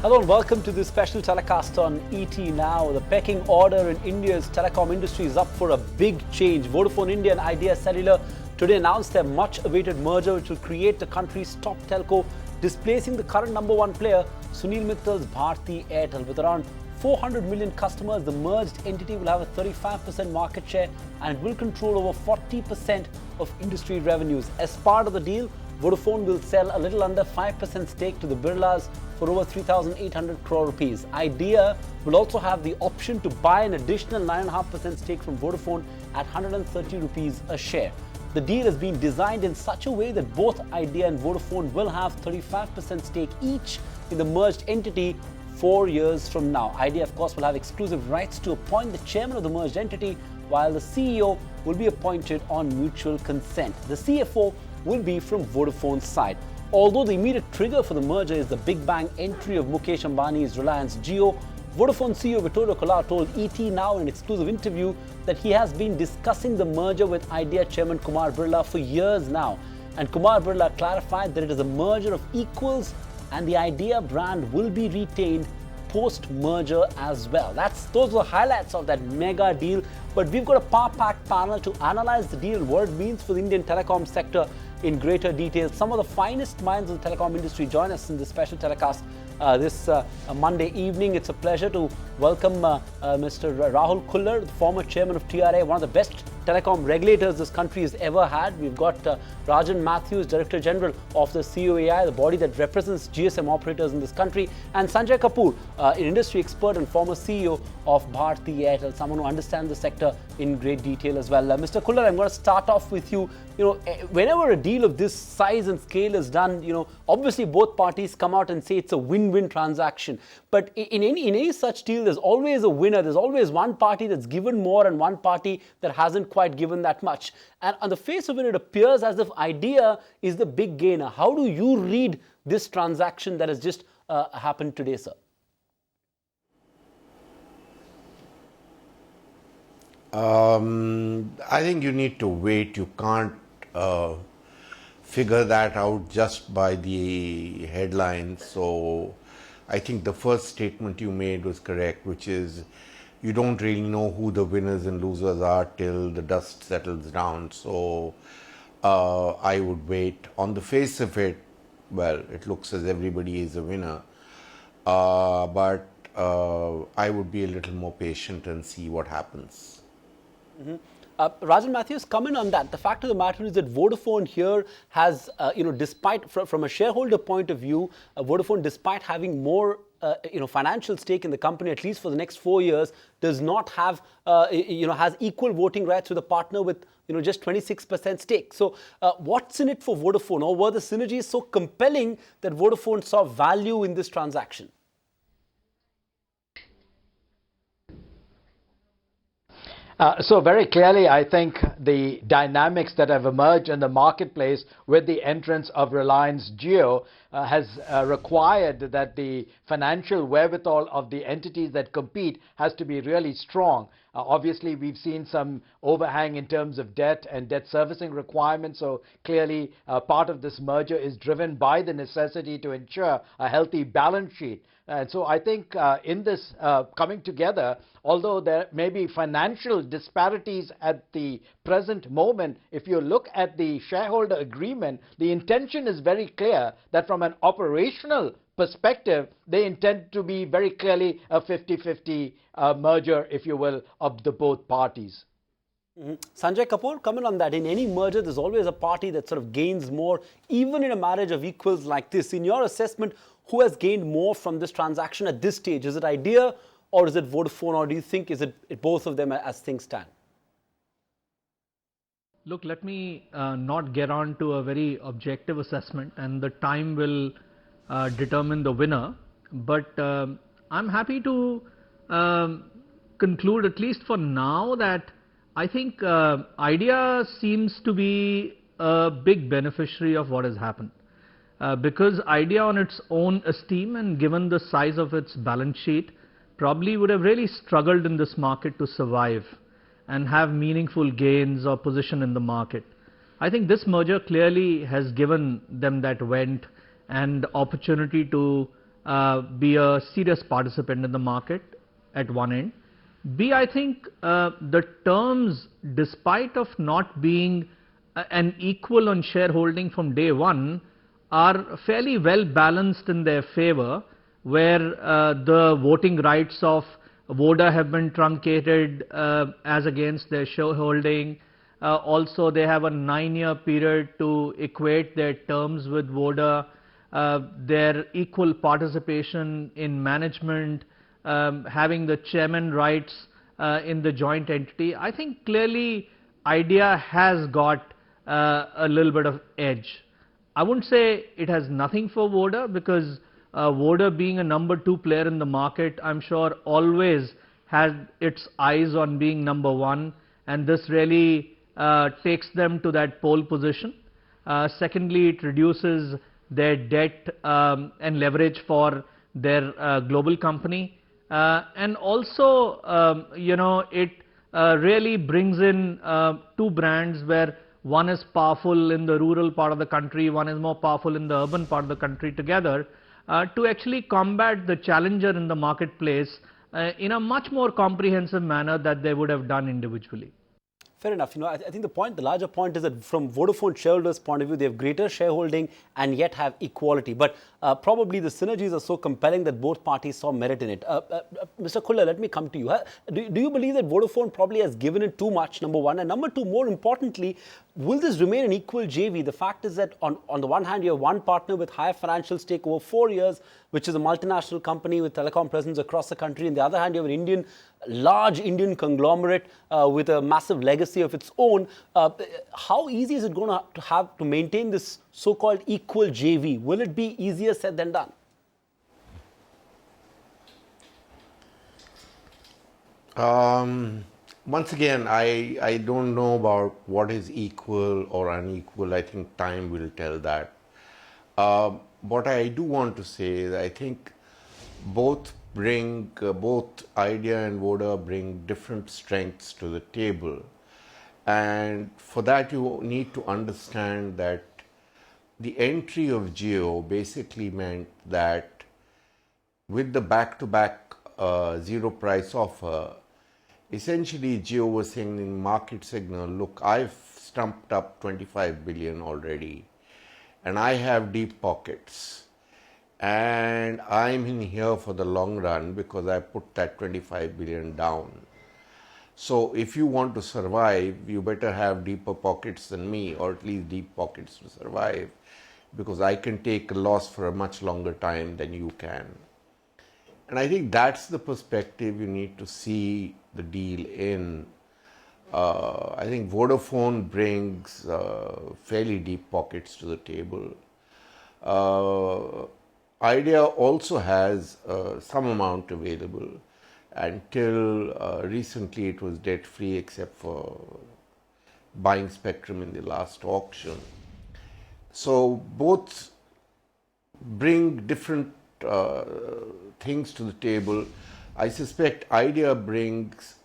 Hello and welcome to this special telecast on ET Now. The pecking order in India's telecom industry is up for a big change. Vodafone India and Idea Cellular today announced their much-awaited merger, which will create the country's top telco, displacing the current number one player, Sunil Mittal's Bharti Airtel. With around 400 million customers, the merged entity will have a 35% market share and will control over 40% of industry revenues. As part of the deal, Vodafone will sell a little under 5% stake to the Birlas for over 3,800 crore rupees. Idea will also have the option to buy an additional 9.5% stake from Vodafone at 130 rupees a share. The deal has been designed in such a way that both Idea and Vodafone will have 35% stake each in the merged entity 4 years from now. Idea, of course, will have exclusive rights to appoint the chairman of the merged entity, while the CEO will be appointed on mutual consent. The CFO will be from Vodafone's side. Although the immediate trigger for the merger is the big bang entry of Mukesh Ambani's Reliance Jio, Vodafone CEO Rahul Kula told ET Now in an exclusive interview that he has been discussing the merger with Idea chairman Kumar Birla for years now. And Kumar Birla clarified that it is a merger of equals and the Idea brand will be retained post-merger as well. Those are the highlights of that mega deal. But we've got a power-packed panel to analyze the deal, what it means for the Indian telecom sector in greater detail. Some of the finest minds of the telecom industry join us in this special telecast this Monday evening. It's a pleasure to welcome Mr. Rahul Kula, the former chairman of TRA, one of the best telecom regulators this country has ever had. We've got Rajan Mathews, Director General of the COAI, the body that represents GSM operators in this country, and Sanjay Kapoor, an industry expert and former CEO of Bharti Airtel, someone who understands the sector in great detail as well. Mr. Kula, I'm going to start off with you. Whenever a deal of this size and scale is done, obviously both parties come out and say it's a win-win transaction. But in any such deal, there's always a winner. There's always one party that's given more and one party that hasn't quite given that much. And on the face of it, it appears as if Idea is the big gainer. How do you read this transaction that has just happened today, sir? I think you need to wait. You can't figure that out just by the headlines. So I think the first statement you made was correct, which is you don't really know who the winners and losers are till the dust settles down. So I would wait. On the face of it, well, it looks as everybody is a winner. But I would be a little more patient and see what happens. Mm-hmm. Rajan Mathews, comment on that. The fact of the matter is that Vodafone here has, despite from a shareholder point of view, Vodafone, despite having more, financial stake in the company, at least for the next 4 years, does not have, has equal voting rights with a partner with, just 26% stake. So what's in it for Vodafone? Or were the synergies so compelling that Vodafone saw value in this transaction? So very clearly, I think the dynamics that have emerged in the marketplace with the entrance of Reliance Jio has required that the financial wherewithal of the entities that compete has to be really strong. Obviously, we've seen some overhang in terms of debt and debt servicing requirements. So clearly, part of this merger is driven by the necessity to ensure a healthy balance sheet. And so I think in this coming together, although there may be financial disparities at the present moment, if you look at the shareholder agreement, the intention is very clear that from an operational perspective, they intend to be very clearly a 50-50 merger, if you will, of the both parties. Mm-hmm. Sanjay Kapoor, comment on that. In any merger, there's always a party that sort of gains more, even in a marriage of equals like this. In your assessment, who has gained more from this transaction at this stage? Is it Idea or is it Vodafone, or do you think is it both of them as things stand? Look, let me not get on to a very objective assessment, and the time will determine the winner. But I'm happy to conclude, at least for now, that I think Idea seems to be a big beneficiary of what has happened. Because Idea on its own esteem and given the size of its balance sheet probably would have really struggled in this market to survive and have meaningful gains or position in the market. I think this merger clearly has given them that vent and opportunity to be a serious participant in the market at one end. B, I think the terms, despite of not being an equal on shareholding from day one, are fairly well balanced in their favor, where the voting rights of Voda have been truncated as against their shareholding. Also, they have a 9-year period to equate their terms with Voda, their equal participation in management, having the chairman rights in the joint entity. I think clearly Idea has got a little bit of edge. I wouldn't say it has nothing for Voda, because Voda, being a number 2 player in the market, I'm sure always had its eyes on being number 1, and this really takes them to that pole position. Secondly, it reduces their debt and leverage for their global company, and also it really brings in 2 brands where one is powerful in the rural part of the country, one is more powerful in the urban part of the country together, to actually combat the challenger in the marketplace in a much more comprehensive manner that they would have done individually. Fair enough. I think the larger point is that from Vodafone shareholders' point of view, they have greater shareholding and yet have equality. But probably the synergies are so compelling that both parties saw merit in it. Mr. Kula, let me come to you. Do you believe that Vodafone probably has given it too much, number one? And number two, more importantly, will this remain an equal JV? The fact is that on the one hand, you have one partner with higher financial stake over 4 years, which is a multinational company with telecom presence across the country. On the other hand, you have an large Indian conglomerate with a massive legacy of its own. How easy is it going to have to maintain this so-called equal JV? Will it be easier said than done? Once again, I don't know about what is equal or unequal. I think time will tell that. What I do want to say is I think both Idea and Voda bring different strengths to the table. And for that, you need to understand that the entry of Jio basically meant that with the back-to-back zero price offer, essentially Jio was saying in market signal, look, I've stumped up 25 billion already, and I have deep pockets. And I'm in here for the long run because I put that 25 billion down. So if you want to survive, you better have deeper pockets than me, or at least deep pockets to survive, because I can take a loss for a much longer time than you can. And I think that's the perspective you need to see the deal in. I think Vodafone brings fairly deep pockets to the table. Idea also has some amount available. Until recently, it was debt-free except for buying spectrum in the last auction. So both bring different things to the table. I suspect Idea brings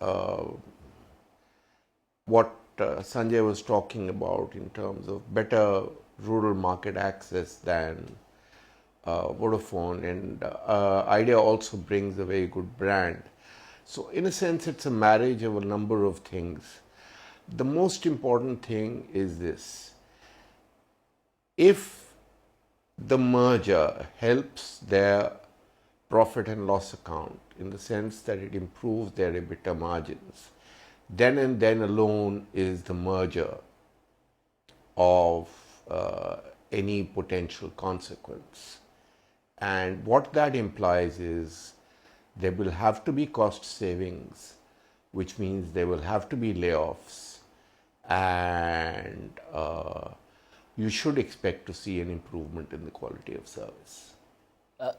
what Sanjay was talking about in terms of better rural market access than Vodafone, and Idea also brings a very good brand. So in a sense, it's a marriage of a number of things. The most important thing is this: if the merger helps their profit and loss account in the sense that it improves their EBITDA margins, then and then alone is the merger of any potential consequence. And what that implies is there will have to be cost savings, which means there will have to be layoffs, and you should expect to see an improvement in the quality of service.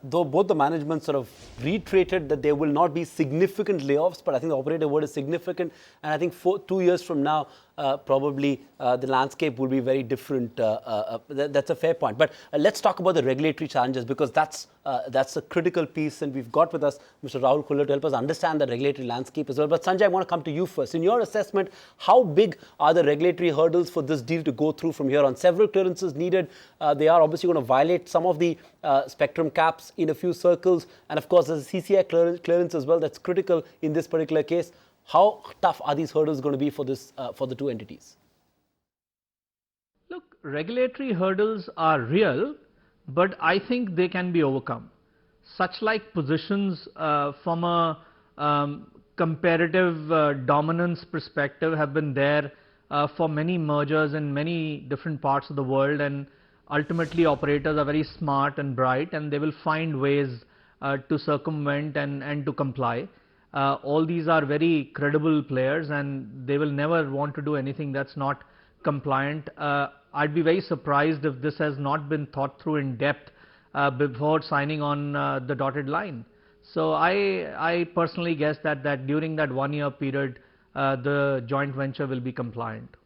Though both the management sort of reiterated that there will not be significant layoffs, but I think the operator word is significant. And I think 2 years from now, probably the landscape will be very different. That's a fair point. But let's talk about the regulatory challenges, because that's a critical piece, and we've got with us Mr. Rahul Kula to help us understand the regulatory landscape as well. But Sanjay, I want to come to you first. In your assessment, how big are the regulatory hurdles for this deal to go through from here on? Several clearances needed. They are obviously going to violate some of the spectrum caps in a few circles, and of course there's a CCI clearance as well that's critical in this particular case. How tough are these hurdles going to be for this for the two entities? Look, regulatory hurdles are real, but I think they can be overcome. Such like positions from a comparative dominance perspective have been there for many mergers in many different parts of the world, and ultimately operators are very smart and bright, and they will find ways to circumvent and to comply. All these are very credible players, and they will never want to do anything that's not compliant. I'd be very surprised if this has not been thought through in depth before signing on the dotted line. So I personally guess that during that 1 year period, the joint venture will be compliant.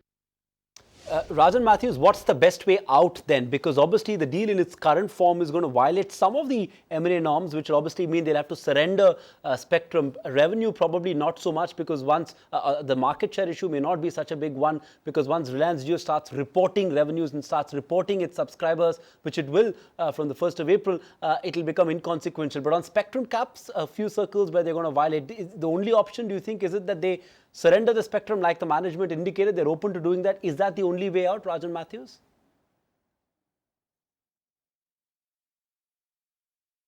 Rajan Mathews, what's the best way out then? Because obviously the deal in its current form is going to violate some of the M&A norms, which will obviously mean they'll have to surrender spectrum. Revenue probably not so much, because once the market share issue may not be such a big one, because once Reliance Jio starts reporting revenues and starts reporting its subscribers, which it will from the 1st of April, it will become inconsequential. But on spectrum caps, a few circles where they're going to violate, the only option, do you think, is it that they surrender the spectrum like the management indicated? They're open to doing that. Is that the only way out, Rajan Mathews?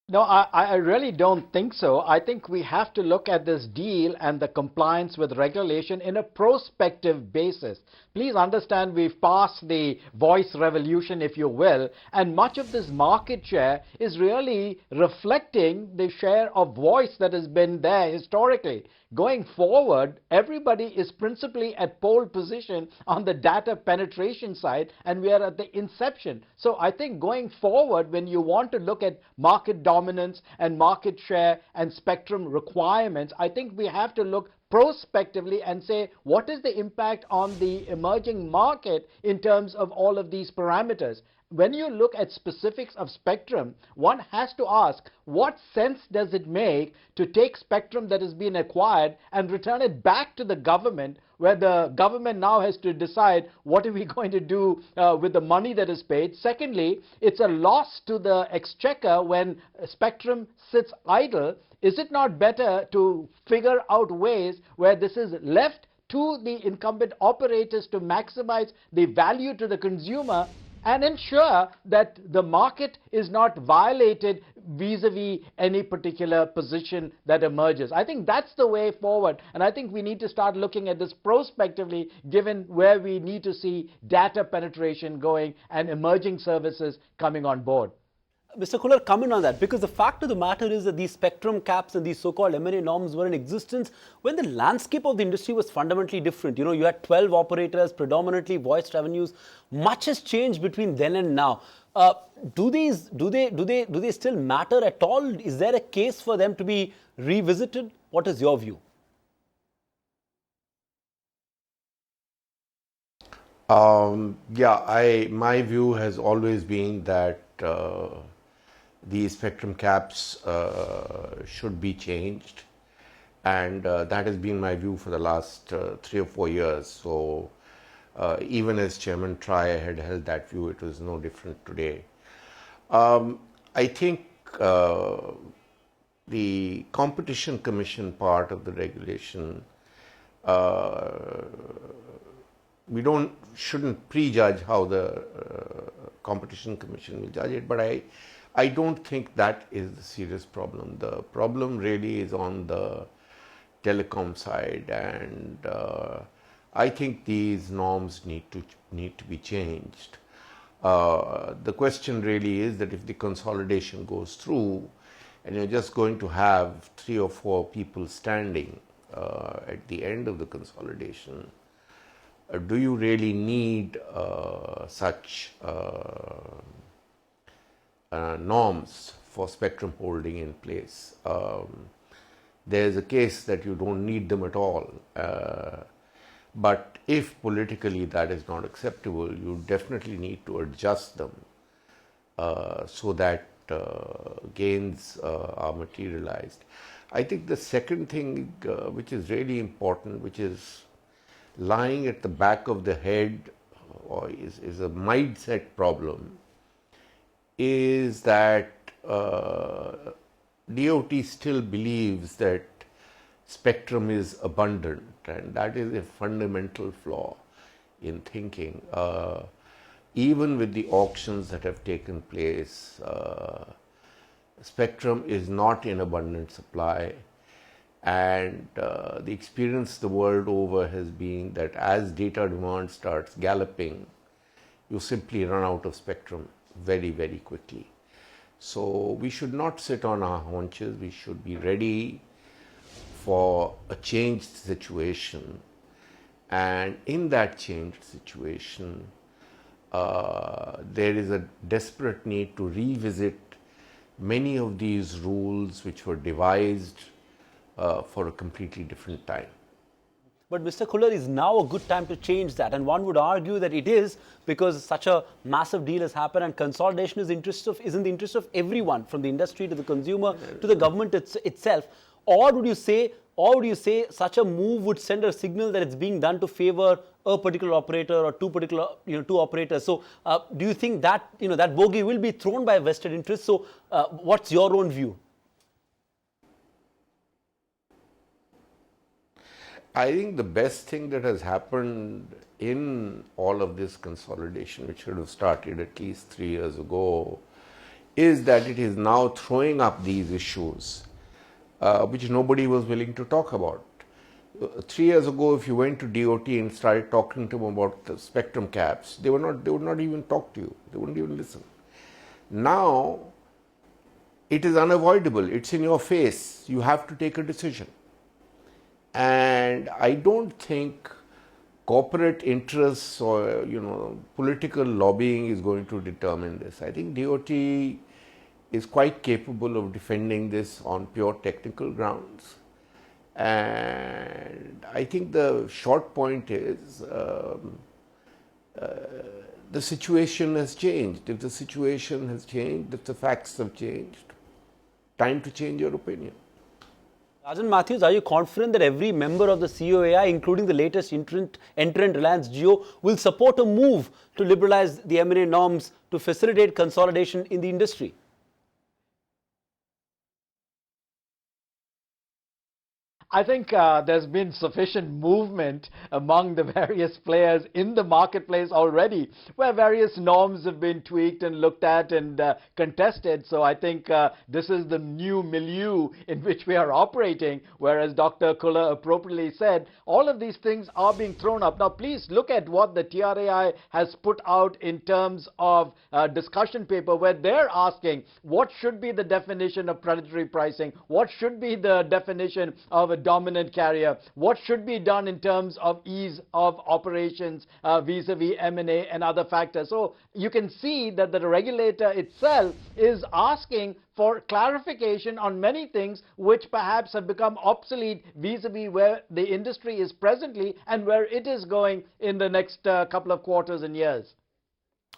No, I really don't think so. I think we have to look at this deal and the compliance with regulation in a prospective basis. Please understand, we've passed the voice revolution, if you will, and much of this market share is really reflecting the share of voice that has been there historically. Going forward, everybody is principally at pole position on the data penetration side, and we are at the inception. So I think going forward, when you want to look at market dominance and market share and spectrum requirements, I think we have to look prospectively and say, what is the impact on the emerging market in terms of all of these parameters? When you look at specifics of spectrum, one has to ask, what sense does it make to take spectrum that has been acquired and return it back to the government, where the government now has to decide what are we going to do with the money that is paid? Secondly, it's a loss to the exchequer when spectrum sits idle. Is it not better to figure out ways where this is left to the incumbent operators to maximize the value to the consumer and ensure that the market is not violated vis-a-vis any particular position that emerges? I think that's the way forward, and I think we need to start looking at this prospectively, given where we need to see data penetration going and emerging services coming on board. Mr. Kula, comment on that, because the fact of the matter is that these spectrum caps and these so-called M&A norms were in existence when the landscape of the industry was fundamentally different. You know, you had 12 operators, predominantly voice revenues. Much has changed between then and now. Do they still matter at all? Is there a case for them to be revisited? What is your view? My view has always been that the spectrum caps should be changed, and that has been my view for the last 3 or 4 years. So even as Chairman Try had held that view, it was no different today. I think the Competition Commission part of the regulation, we shouldn't prejudge how the Competition Commission will judge it, but I don't think that is the serious problem. The problem really is on the telecom side, and I think these norms need to be changed. The question really is that if the consolidation goes through and you're just going to have 3 or 4 people standing at the end of the consolidation, do you really need such norms for spectrum holding in place? There's a case that you don't need them at all, but if politically that is not acceptable, you definitely need to adjust them so that gains are materialized. I think the second thing which is really important, which is lying at the back of the head or is a mindset problem, is that DOT still believes that spectrum is abundant, and that is a fundamental flaw in thinking. Even with the auctions that have taken place, spectrum is not in abundant supply, and the experience the world over has been that as data demand starts galloping, you simply run out of spectrum very, very quickly. So we should not sit on our haunches. We should be ready for a changed situation, and in that changed situation, there is a desperate need to revisit many of these rules which were devised for a completely different time. But Mr. Kula, is now a good time to change that? And one would argue that it is, because such a massive deal has happened and consolidation is in the interest of everyone, from the industry to the consumer to the government itself. Or would you say such a move would send a signal that it's being done to favor a particular operator or two operators? So do you think that that bogey will be thrown by vested interests? So what's your own view? I think the best thing that has happened in all of this consolidation, which should have started at least 3 years ago, is that it is now throwing up these issues which nobody was willing to talk about. 3 years ago, if you went to DOT and started talking to them about the spectrum caps, they would not even talk to you. They wouldn't even listen. Now, it is unavoidable. It's in your face. You have to take a decision. And I don't think corporate interests or political lobbying is going to determine this. I think DOT is quite capable of defending this on pure technical grounds. And I think the short point is the situation has changed. If the situation has changed, if the facts have changed, time to change your opinion. Rajan Mathews, are you confident that every member of the COAI, including the latest entrant Reliance Jio, will support a move to liberalize the M&A norms to facilitate consolidation in the industry? I think there's been sufficient movement among the various players in the marketplace already, where various norms have been tweaked and looked at and contested. So I think this is the new milieu in which we are operating, whereas Dr. Kula appropriately said, all of these things are being thrown up. Now, please look at what the TRAI has put out in terms of discussion paper, where they're asking what should be the definition of predatory pricing, what should be the definition of a dominant carrier, what should be done in terms of ease of operations vis-a-vis M&A and other factors. So you can see that the regulator itself is asking for clarification on many things which perhaps have become obsolete vis-a-vis where the industry is presently and where it is going in the next couple of quarters and years.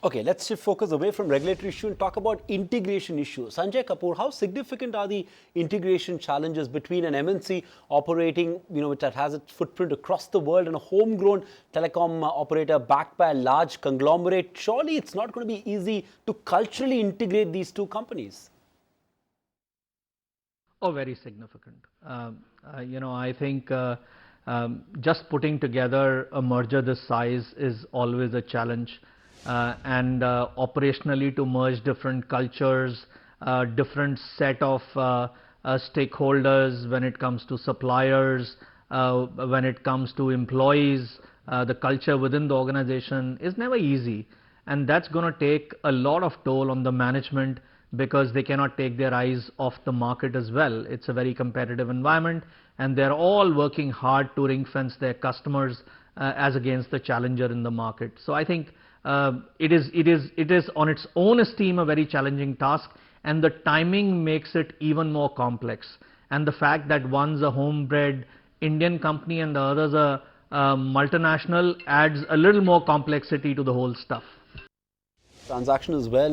Okay, let's shift focus away from regulatory issue and talk about integration issues. Sanjay Kapoor, how significant are the integration challenges between an MNC operating, which has its footprint across the world, and a homegrown telecom operator backed by a large conglomerate? Surely it's not going to be easy to culturally integrate these two companies. Oh, very significant. I think just putting together a merger this size is always a challenge. And operationally to merge different cultures, different set of stakeholders when it comes to suppliers, when it comes to employees, the culture within the organization is never easy. And that's going to take a lot of toll on the management because they cannot take their eyes off the market as well. It's a very competitive environment and they're all working hard to ring fence their customers as against the challenger in the market. So I think it is on its own esteem a very challenging task, and the timing makes it even more complex. And the fact that one's a homebred Indian company and the other's multinational adds a little more complexity to the whole stuff. Transaction as well,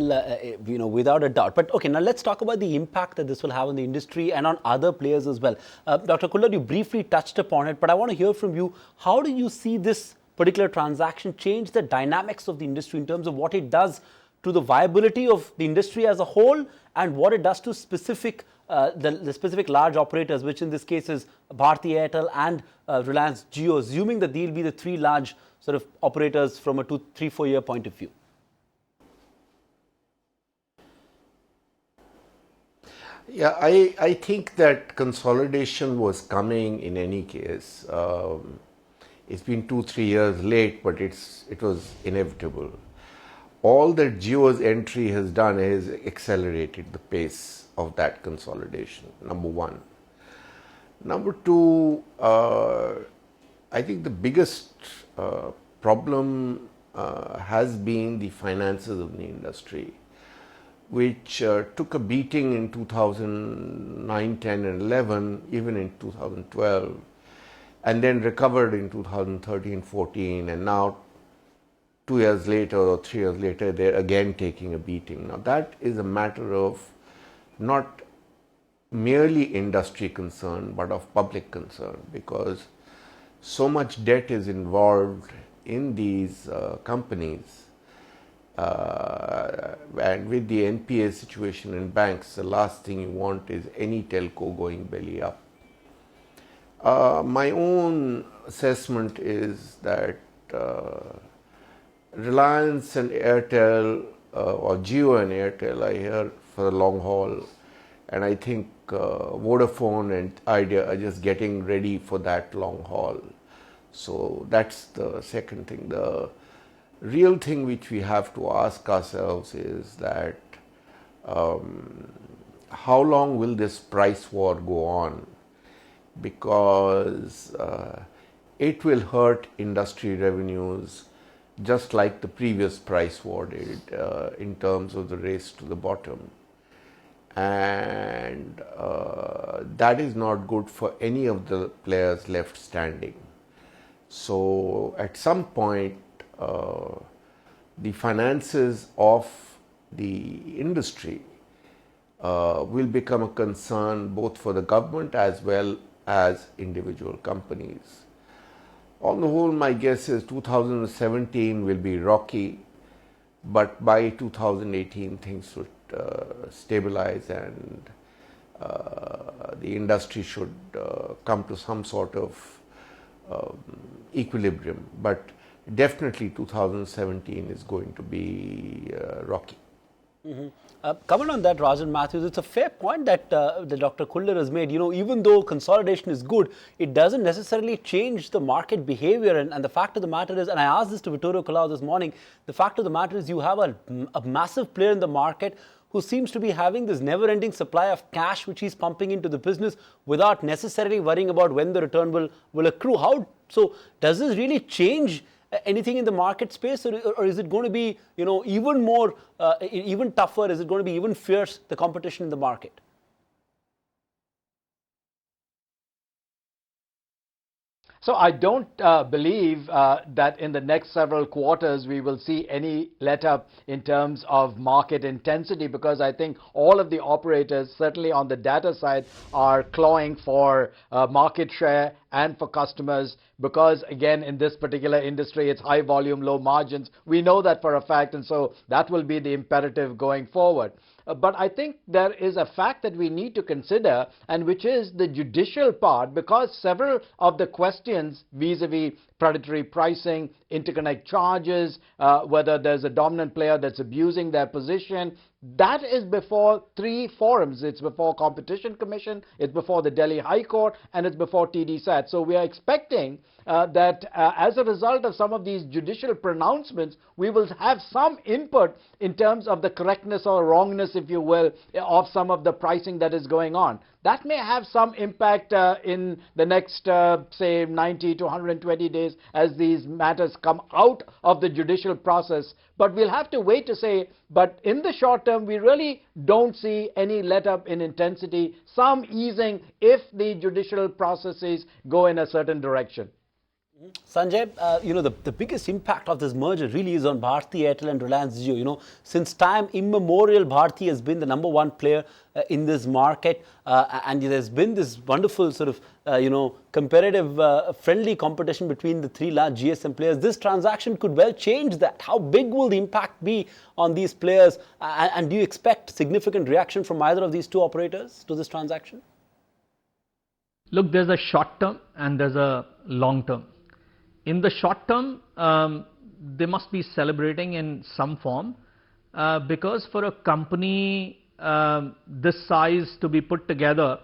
without a doubt. But okay, now let's talk about the impact that this will have on the industry and on other players as well. Dr. Kula, you briefly touched upon it, but I want to hear from you. How do you see this particular transaction change the dynamics of the industry in terms of what it does to the viability of the industry as a whole and what it does to the specific large operators, which in this case is Bharti, Airtel and Reliance Jio, assuming that they'll be the three large sort of operators from a 2, 3, 4 year point of view? Yeah, I think that consolidation was coming in any case. It's been 2, 3 years late, but it was inevitable. All that Jio's entry has done is accelerated the pace of that consolidation, number one. Number two, I think the biggest problem has been the finances of the industry, which took a beating in 2009, 10 and 11, even in 2012, and then recovered in 2013, 14, and now 2 years later or 3 years later, they're again taking a beating. Now that is a matter of not merely industry concern, but of public concern, because so much debt is involved in these companies. And with the NPA situation in banks, the last thing you want is any telco going belly up. My own assessment is that Reliance and Airtel, or Jio and Airtel, I hear for the long haul, and I think Vodafone and Idea are just getting ready for that long haul. So that's the second thing. The real thing which we have to ask ourselves is that how long will this price war go on? Because it will hurt industry revenues just like the previous price war did in terms of the race to the bottom. And that is not good for any of the players left standing. So at some point, the finances of the industry will become a concern both for the government as well as individual companies. On the whole, my guess is 2017 will be rocky, but by 2018 things should stabilize and the industry should come to some sort of equilibrium. But definitely 2017 is going to be rocky. Comment on that, Rajan Mathews. It's a fair point that Dr. Kula has made. Even though consolidation is good, it doesn't necessarily change the market behavior. And the fact of the matter is, and I asked this to Vittorio Kula this morning, the fact of the matter is you have a massive player in the market who seems to be having this never-ending supply of cash which he's pumping into the business without necessarily worrying about when the return will accrue. So does this really change anything in the market space, or is it going to be even more, even tougher? Is it going to be even fierce, the competition in the market? So I don't believe that in the next several quarters we will see any let-up in terms of market intensity, because I think all of the operators, certainly on the data side, are clawing for market share and for customers, because again in this particular industry it's high volume, low margins. We know that for a fact, and so that will be the imperative going forward. But I think there is a fact that we need to consider, and which is the judicial part, because several of the questions vis-a-vis predatory pricing, interconnect charges, whether there's a dominant player that's abusing their position, that is before three forums. It's before Competition Commission, it's before the Delhi High Court, and it's before TDSAT. So we are expecting that as a result of some of these judicial pronouncements, we will have some input in terms of the correctness or wrongness, if you will, of some of the pricing that is going on. That may have some impact in the next, say, 90 to 120 days as these matters come out of the judicial process. But we'll have to wait to say, but in the short term, we really don't see any let-up in intensity, some easing if the judicial processes go in a certain direction. Sanjay, the biggest impact of this merger really is on Bharti, Airtel and Reliance Jio. Since time immemorial, Bharti has been the #1 player in this market. And there's been this wonderful sort of, comparative, friendly competition between the three large GSM players. This transaction could well change that. How big will the impact be on these players? And do you expect significant reaction from either of these two operators to this transaction? Look, there's a short term and there's a long term. In the short term, they must be celebrating in some form because for a company this size to be put together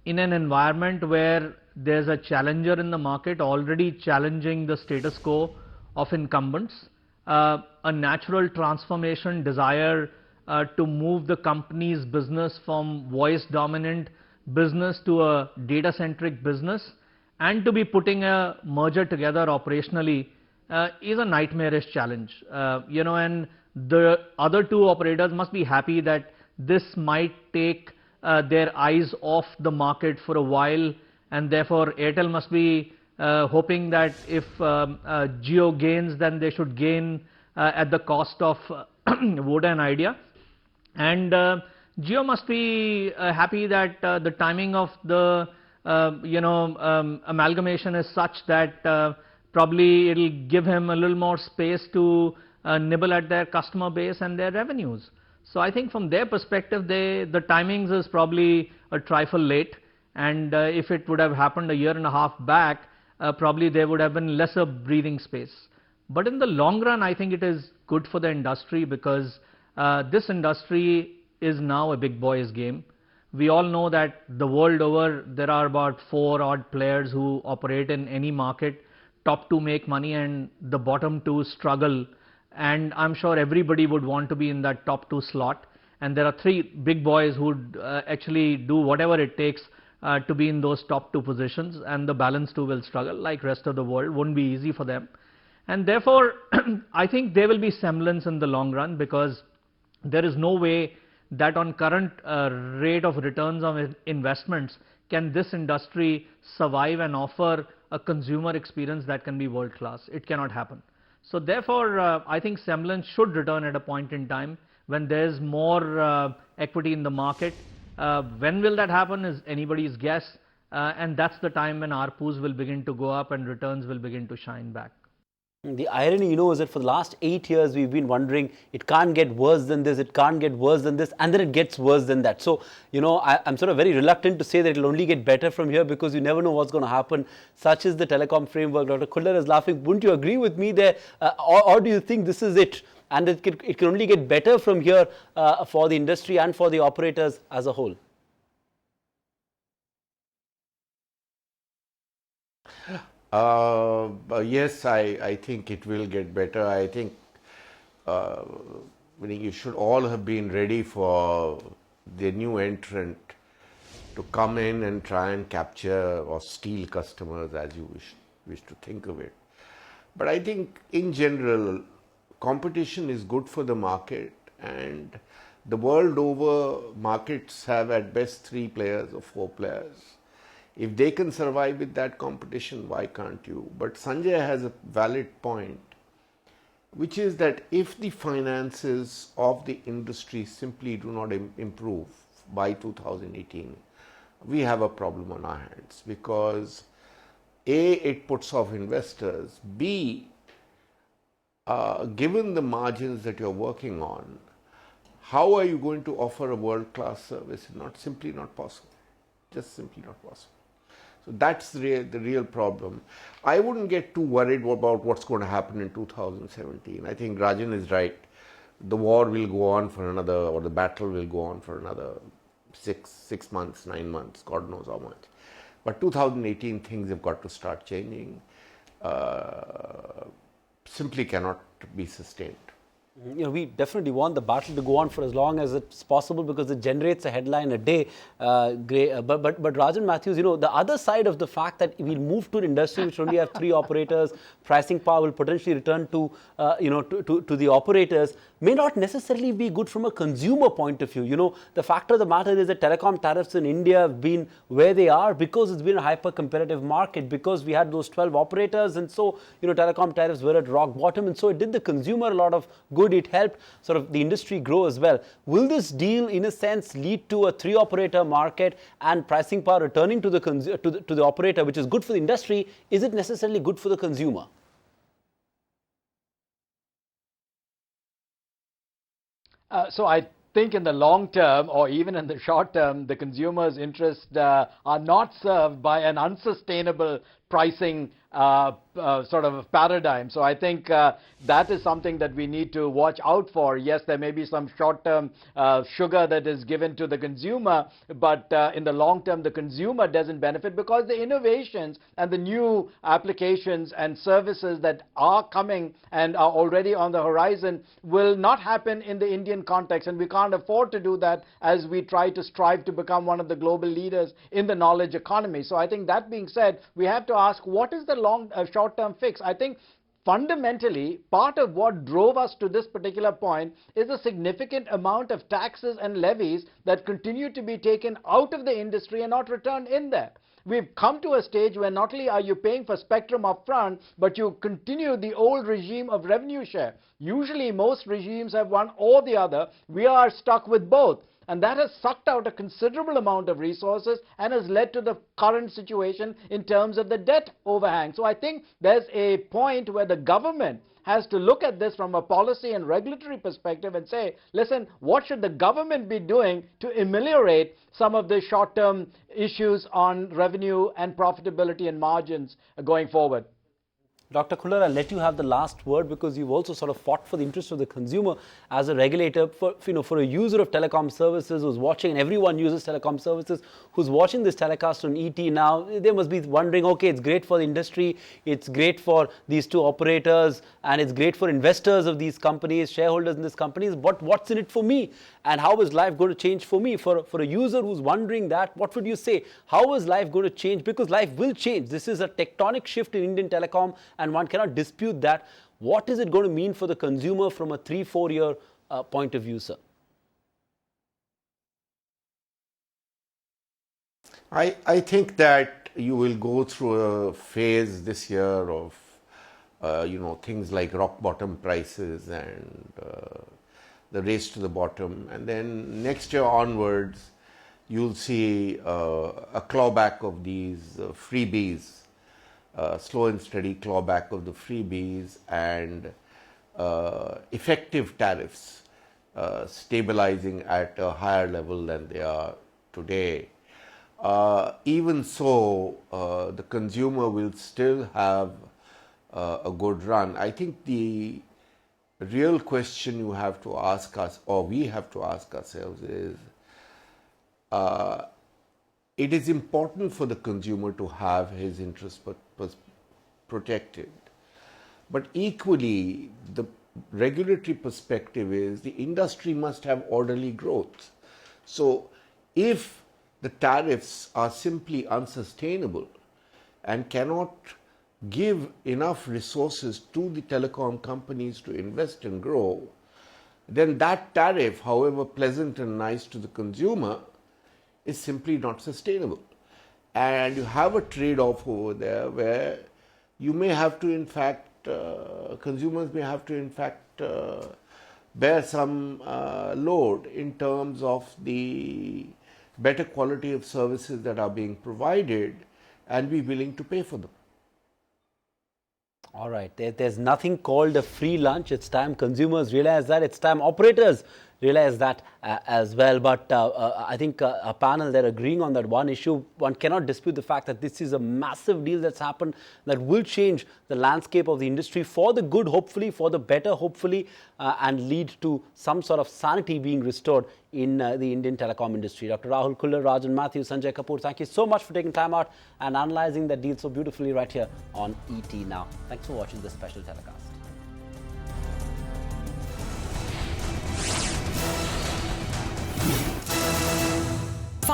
in an environment where there's a challenger in the market already challenging the status quo of incumbents, a natural transformation desire to move the company's business from voice dominant business to a data centric business, and to be putting a merger together operationally is a nightmarish challenge. And the other two operators must be happy that this might take their eyes off the market for a while, and therefore Airtel must be hoping that if Jio gains, then they should gain at the cost of Voda and Idea. And Jio must be happy that the timing of the amalgamation is such that probably it'll give him a little more space to nibble at their customer base and their revenues. So I think from their perspective, the timings is probably a trifle late, and if it would have happened a year and a half back, probably there would have been lesser breathing space. But in the long run, I think it is good for the industry because this industry is now a big boys game. We all know that the world over there are about 4 odd players who operate in any market. Top 2 make money and the bottom 2 struggle, and I'm sure everybody would want to be in that top 2 slot, and there are 3 big boys who would actually do whatever it takes to be in those top 2 positions, and the balance 2 will struggle like rest of the world. Won't be easy for them, and therefore I think there will be semblance in the long run, because there is no way that on current rate of returns on investments can this industry survive and offer a consumer experience that can be world class. It cannot happen. So therefore I think semblance should return at a point in time when there's more equity in the market. When will that happen is anybody's guess, and that's the time when ARPUs will begin to go up and returns will begin to shine back. The irony, is that for the last 8 years, we've been wondering, it can't get worse than this, it can't get worse than this, and then it gets worse than that. So, I'm sort of very reluctant to say that it'll only get better from here, because you never know what's going to happen. Such is the telecom framework. Dr. Kula is laughing. Wouldn't you agree with me there? Or do you think this is it? And it can only get better from here for the industry and for the operators as a whole? Yes, I think it will get better. I think you should all have been ready for the new entrant to come in and try and capture or steal customers, as you wish to think of it. But I think in general, competition is good for the market, and the world over, markets have at best 3 players or 4 players. If they can survive with that competition, why can't you? But Sanjay has a valid point, which is that if the finances of the industry simply do not improve by 2018, we have a problem on our hands, because A, it puts off investors, B, given the margins that you're working on, how are you going to offer a world-class service? Simply not possible. Just simply not possible. So that's the real problem. I wouldn't get too worried about what's going to happen in 2017. I think Rajan is right. The war will go on for another, or the battle will go on for another 6 months, 9 months, God knows how much. But 2018, things have got to start changing. Simply cannot be sustained. We definitely want the battle to go on for as long as it's possible because it generates a headline a day. But Rajan Mathews, the other side of the fact that we'll move to an industry which only have 3 operators, pricing power will potentially return to, to the operators may not necessarily be good from a consumer point of view. The fact of the matter is that telecom tariffs in India have been where they are because it's been a hyper-competitive market, because we had those 12 operators, and so, telecom tariffs were at rock bottom, and so it did the consumer a lot of good. It helped sort of the industry grow as well. Will this deal, in a sense, lead to a 3-operator market and pricing power returning to the operator, which is good for the industry? Is it necessarily good for the consumer? So I think in the long term or even in the short term, the consumer's interests are not served by an unsustainable pricing sort of paradigm. So I think that is something that we need to watch out for. Yes, there may be some short-term sugar that is given to the consumer, but in the long term, the consumer doesn't benefit because the innovations and the new applications and services that are coming and are already on the horizon will not happen in the Indian context, and we can't afford to do that as we try to strive to become one of the global leaders in the knowledge economy. So I think that being said, we have to ask, what is the short-term fix? I think fundamentally, part of what drove us to this particular point is a significant amount of taxes and levies that continue to be taken out of the industry and not returned in there. We've come to a stage where not only are you paying for spectrum upfront, but you continue the old regime of revenue share. Usually, most regimes have one or the other. We are stuck with both. And that has sucked out a considerable amount of resources and has led to the current situation in terms of the debt overhang. So I think there's a point where the government has to look at this from a policy and regulatory perspective and say, listen, what should the government be doing to ameliorate some of the short-term issues on revenue and profitability and margins going forward? Dr. Kula, I'll let you have the last word because you've also sort of fought for the interest of the consumer as a regulator. For a user of telecom services who's watching, and everyone uses telecom services, who's watching this telecast on ET now, they must be wondering, okay, it's great for the industry, it's great for these 2 operators, and it's great for investors of these companies, shareholders in these companies, but what's in it for me? And how is life going to change for me? For a user who's wondering that, what would you say? How is life going to change? Because life will change. This is a tectonic shift in Indian telecom, and one cannot dispute that. What is it going to mean for the consumer from a 3-4 year point of view, sir? I think that you will go through a phase this year of things like rock bottom prices and the race to the bottom, and then next year onwards you'll see a clawback of these freebies. Slow and steady clawback of the freebies and effective tariffs stabilizing at a higher level than they are today. Even so, the consumer will still have a good run. I think the real question you have to ask us, or we have to ask ourselves, is it is important for the consumer to have his interests protected. But equally, the regulatory perspective is the industry must have orderly growth. So if the tariffs are simply unsustainable and cannot give enough resources to the telecom companies to invest and grow, then that tariff, however pleasant and nice to the consumer, is simply not sustainable. And you have a trade-off over there where you may have to, in fact, consumers may have to, in fact, bear some load in terms of the better quality of services that are being provided and be willing to pay for them. All right, there's nothing called a free lunch. It's time consumers realize that. It's time operators realize that as well. But I think a panel, they're agreeing on that one issue. One cannot dispute the fact that this is a massive deal that's happened that will change the landscape of the industry for the good, hopefully, for the better, hopefully, and lead to some sort of sanity being restored in the Indian telecom industry. Dr. Rahul Kula, Rajan Mathews, Sanjay Kapoor, thank you so much for taking time out and analyzing that deal so beautifully right here on ET Now. Thanks for watching this special telecast.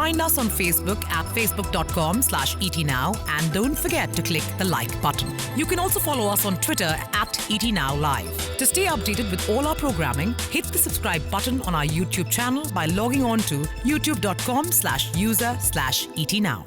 Find us on Facebook at facebook.com/ETNow and don't forget to click the like button. You can also follow us on Twitter at ETNowLive. To stay updated with all our programming, hit the subscribe button on our YouTube channel by logging on to youtube.com/user/ETNow.